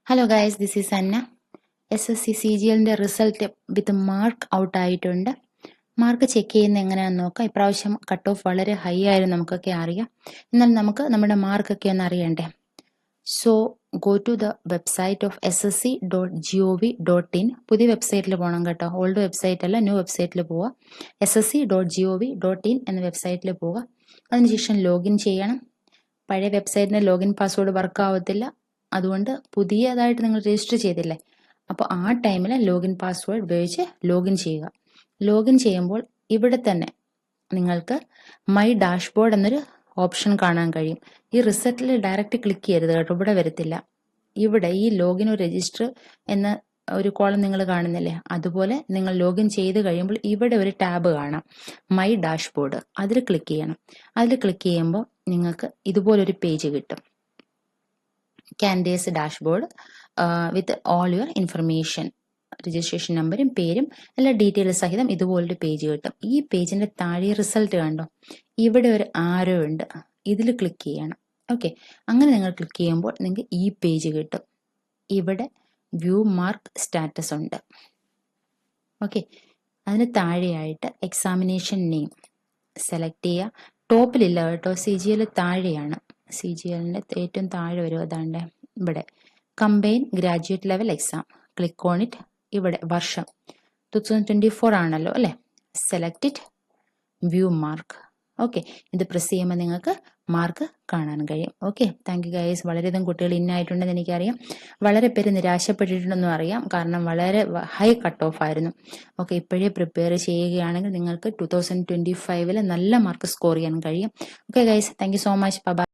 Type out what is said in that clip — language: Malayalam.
Hello guys, this is Anna. SSC CGLന്റെ റിസൾട്ട് വിത്ത് മാർക്ക് ഔട്ട് ആയിട്ടുണ്ട്. മാർക്ക് ചെക്ക് ചെയ്യുന്ന എങ്ങനെയാണെന്ന് നോക്കാം. ഇപ്രാവശ്യം കട്ട് ഓഫ് വളരെ ഹൈ ആയിരുന്നു, നമുക്കൊക്കെ അറിയാം. എന്നാൽ നമുക്ക് നമ്മുടെ മാർക്കൊക്കെ ഒന്ന് അറിയണ്ടേ. So go to the website of ssc.gov.in. പുതിയ വെബ്സൈറ്റിൽ പോകണം കേട്ടോ, ഓൾഡ് വെബ്സൈറ്റ് അല്ല, ന്യൂ വെബ്സൈറ്റിൽ പോവുക. ssc.gov.in എന്ന വെബ്സൈറ്റിൽ പോവുക. അതിനുശേഷം ലോഗിൻ ചെയ്യണം. പഴയ വെബ്സൈറ്റിന് ലോഗിൻ പാസ്വേഡ് വർക്ക് ആവത്തില്ല, അതുകൊണ്ട് പുതിയതായിട്ട് നിങ്ങൾ രജിസ്റ്റർ ചെയ്തില്ലേ, അപ്പോൾ ആ ടൈമിൽ ലോഗിൻ പാസ്വേഡ് ഉപയോഗിച്ച് ലോഗിൻ ചെയ്യുക. ലോഗിൻ ചെയ്യുമ്പോൾ ഇവിടെ തന്നെ നിങ്ങൾക്ക് മൈ ഡാഷ്ബോർഡ് എന്നൊരു ഓപ്ഷൻ കാണാൻ കഴിയും. ഈ റിസൾട്ടിൽ ഡയറക്റ്റ് ക്ലിക്ക് ചെയ്യരുത് കേട്ടോ, ഇവിടെ വരത്തില്ല. ഇവിടെ ഈ ലോഗിൻ രജിസ്റ്റർ എന്ന ഒരു കോളം നിങ്ങൾ കാണുന്നില്ലേ, അതുപോലെ നിങ്ങൾ ലോഗിൻ ചെയ്ത് കഴിയുമ്പോൾ ഇവിടെ ഒരു ടാബ് കാണാം, മൈ ഡാഷ്ബോർഡ്. അതിൽ ക്ലിക്ക് ചെയ്യണം. അതിൽ ക്ലിക്ക് ചെയ്യുമ്പോൾ നിങ്ങൾക്ക് ഇതുപോലൊരു പേജ് കിട്ടും, candidates dashboard with all your information, registration നമ്പറും പേരും എല്ലാ ഡീറ്റെയിൽസ് സഹിതം ഇതുപോലൊരു പേജ് കിട്ടും. ഈ പേജിന്റെ താഴെ റിസൾട്ട് കണ്ടോ, ഇവിടെ ഒരു ആരോ ഉണ്ട്, ഇതിൽ ക്ലിക്ക് ചെയ്യണം. ഓക്കെ, അങ്ങനെ നിങ്ങൾ ക്ലിക്ക് ചെയ്യുമ്പോൾ നിങ്ങൾക്ക് ഈ പേജ് കിട്ടും. ഇവിടെ വ്യൂ മാർക്ക് സ്റ്റാറ്റസ് ഉണ്ട്. ഓക്കെ, അതിന് താഴെയായിട്ട് എക്സാമിനേഷൻ നെയിം സെലക്ട് ചെയ്യുക. ടോപ്പിലില്ല കേട്ടോ, CGL താഴെയാണ്. CGLന്റെ ഏറ്റവും താഴെ വരും, അതാണ്ട് ഇവിടെ combine graduate level exam. Click on it. ഇവിടെ വർഷം 2024 ആണല്ലോ അല്ലേ. Select it, view mark. Okay, ഇത് പ്രസ് ചെയ്യുമ്പോൾ നിങ്ങൾക്ക് മാർക്ക് കാണാൻ കഴിയും. Okay, thank you guys. വളരെയധികം കുട്ടികൾ ഇന്നായിട്ടുണ്ടെന്ന് എനിക്കറിയാം. വളരെ പേര് നിരാശപ്പെട്ടിട്ടുണ്ടെന്നും അറിയാം, കാരണം വളരെ ഹൈ കട്ട് ഓഫ് ആയിരുന്നു. ഓക്കെ, ഇപ്പോഴേ പ്രിപ്പയർ ചെയ്യുകയാണെങ്കിൽ നിങ്ങൾക്ക് 2025 നല്ല മാർക്ക് സ്കോർ ചെയ്യാൻ കഴിയും. Okay guys, thank you so much. By.